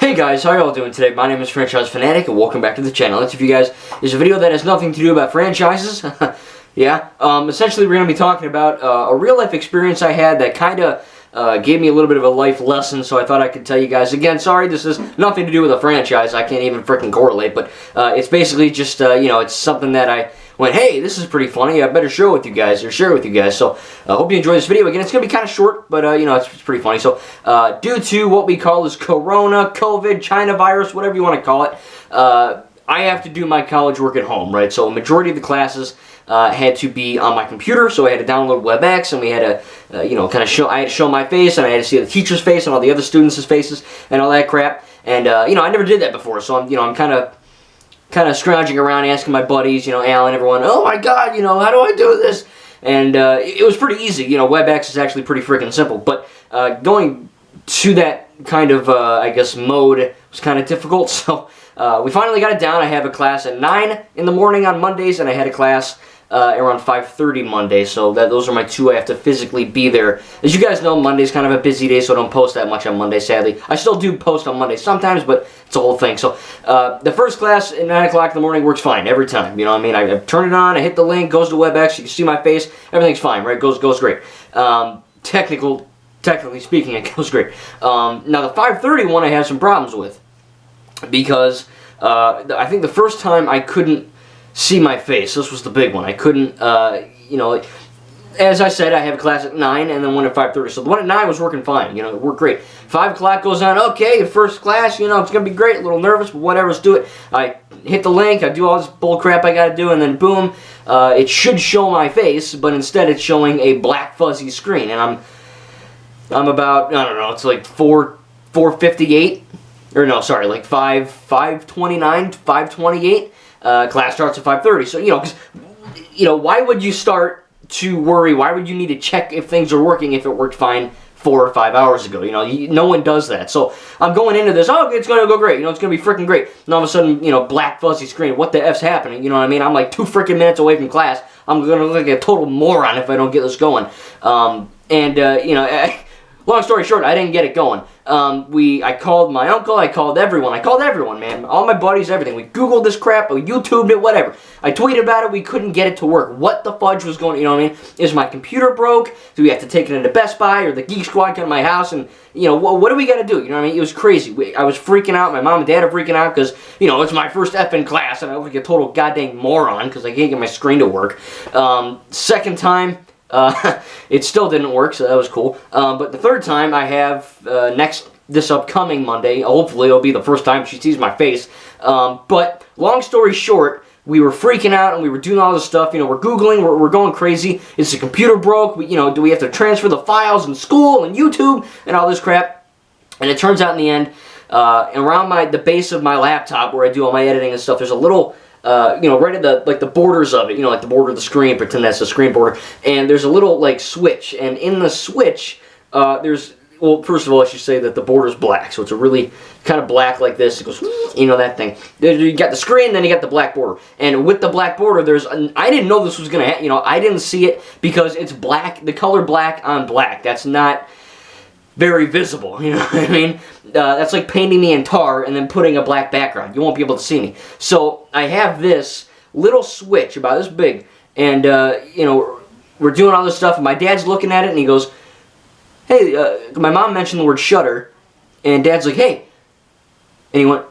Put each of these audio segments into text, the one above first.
Hey guys, how y'all doing today? My name is Franchise Fanatic and welcome back to the channel. This, you guys, is a video that has nothing to do about franchises. Yeah, essentially we're going to be talking about a real life experience I had that kind of gave me a little bit of a life lesson, so I thought I could tell you guys. Again, sorry, this has nothing to do with a franchise. I can't even freaking correlate, but it's basically just, it's something that I went, hey, this is pretty funny, I better share it with you guys. So I hope you enjoy this video. Again, it's going to be kind of short, but it's pretty funny. So due to what we call is Corona, COVID, China virus, whatever you want to call it, I have to do my college work at home, right? So a majority of the classes had to be on my computer, so I had to download WebEx, and we had to, I had to show my face, and I had to see the teacher's face and all the other students' faces and all that crap. And I never did that before, so I'm kind of scrounging around, asking my buddies, Alan, everyone, oh my God, how do I do this? And it was pretty easy. WebEx is actually pretty freaking simple, but going to that kind of, mode was kind of difficult. So we finally got it down. I have a class at 9 in the morning on Mondays, and I had a class around 5:30 Monday, so those are my two. I have to physically be there. As you guys know, Monday's kind of a busy day, so I don't post that much on Monday, sadly. I still do post on Monday sometimes, but it's a whole thing. So the first class at 9 o'clock in the morning works fine every time. You know what I mean? I turn it on, I hit the link, goes to WebEx, you can see my face, everything's fine, right? Goes great. Technically speaking, it goes great. Now the 5:30 one I have some problems with, because I think the first time I couldn't see my face. This was the big one. I couldn't, as I said, I have a class at 9 and then one at 5:30. So the one at 9 was working fine. It worked great. 5 o'clock goes on. Okay, the first class, it's going to be great. A little nervous, but whatever, let's do it. I hit the link. I do all this bull crap I got to do, and then boom, it should show my face, but instead it's showing a black fuzzy screen. And I'm about, I don't know, it's like 4:58. Or no, sorry, like 5:29, 5:28. Class starts at 5:30. So, because, why would you start to worry? Why would you need to check if things are working if it worked fine 4 or 5 hours ago? No one does that. So I'm going into this, oh, it's going to go great. It's going to be freaking great. And all of a sudden, black fuzzy screen. What the F's happening? You know what I mean? I'm like 2 freaking minutes away from class. I'm going to look like a total moron if I don't get this going. Long story short, I didn't get it going. I called my uncle, I called everyone, man. All my buddies, everything. We Googled this crap, we YouTubed it, whatever. I tweeted about it, we couldn't get it to work. What the fudge was going on, you know what I mean? Is my computer broke? Do we have to take it into Best Buy or the Geek Squad come to my house and, what do we got to do? You know what I mean? It was crazy. I was freaking out, my mom and dad are freaking out because, it's my first effing class and I look like a total goddamn moron because I can't get my screen to work. Second time, it still didn't work, so that was cool. But the third time I have this upcoming Monday. Hopefully it'll be the first time she sees my face. But long story short, we were freaking out and we were doing all this stuff. We're Googling, we're going crazy. Is the computer broke? Do we have to transfer the files in school and YouTube and all this crap? And it turns out in the end, around the base of my laptop where I do all my editing and stuff, there's a little right at the borders of it, like the border of the screen, pretend that's the screen border, and there's a little, switch, and in the switch, well, first of all, I should say that the border's black, so it's a really kind of black like this, it goes, that thing. You got the screen, then you got the black border, and with the black border, I didn't know this was going to happen, I didn't see it, because it's black, the color black on black, that's not very visible, you know what I mean? That's like painting me in tar and then putting a black background. You won't be able to see me. So I have this little switch about this big, and we're doing all this stuff, and my dad's looking at it, and he goes, hey, my mom mentioned the word shutter, and dad's like, hey, and he went,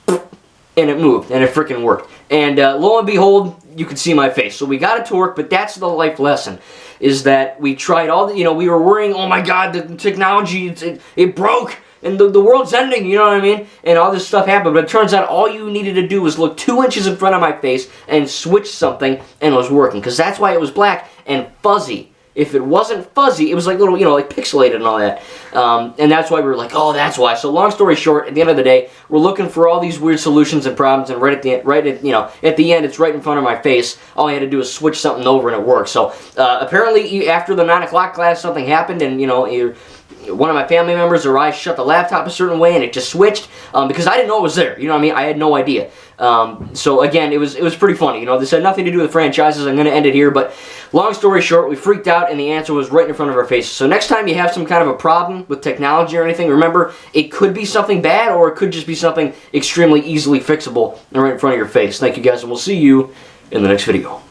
and it moved, and it freaking worked. And lo and behold, you could see my face. So we got it to work, but that's the life lesson, is that we tried all the, we were worrying, oh my God, the technology, it broke, and the world's ending, you know what I mean? And all this stuff happened, but it turns out all you needed to do was look 2 inches in front of my face and switch something, and it was working, because that's why it was black and fuzzy. If it wasn't fuzzy, it was like little, like pixelated and all that. And that's why we were like, oh, that's why. So long story short, at the end of the day, we're looking for all these weird solutions and problems, and at the end, it's right in front of my face. All I had to do was switch something over and it worked. So apparently, after the 9 o'clock class, something happened, and one of my family members, their eyes shut the laptop a certain way and it just switched because I didn't know it was there. You know what I mean? I had no idea. So again, it was pretty funny. You know, this had nothing to do with franchises. I'm going to end it here, but long story short, we freaked out and the answer was right in front of our faces. So next time you have some kind of a problem with technology or anything, remember, it could be something bad or it could just be something extremely easily fixable right in front of your face. Thank you guys, and we'll see you in the next video.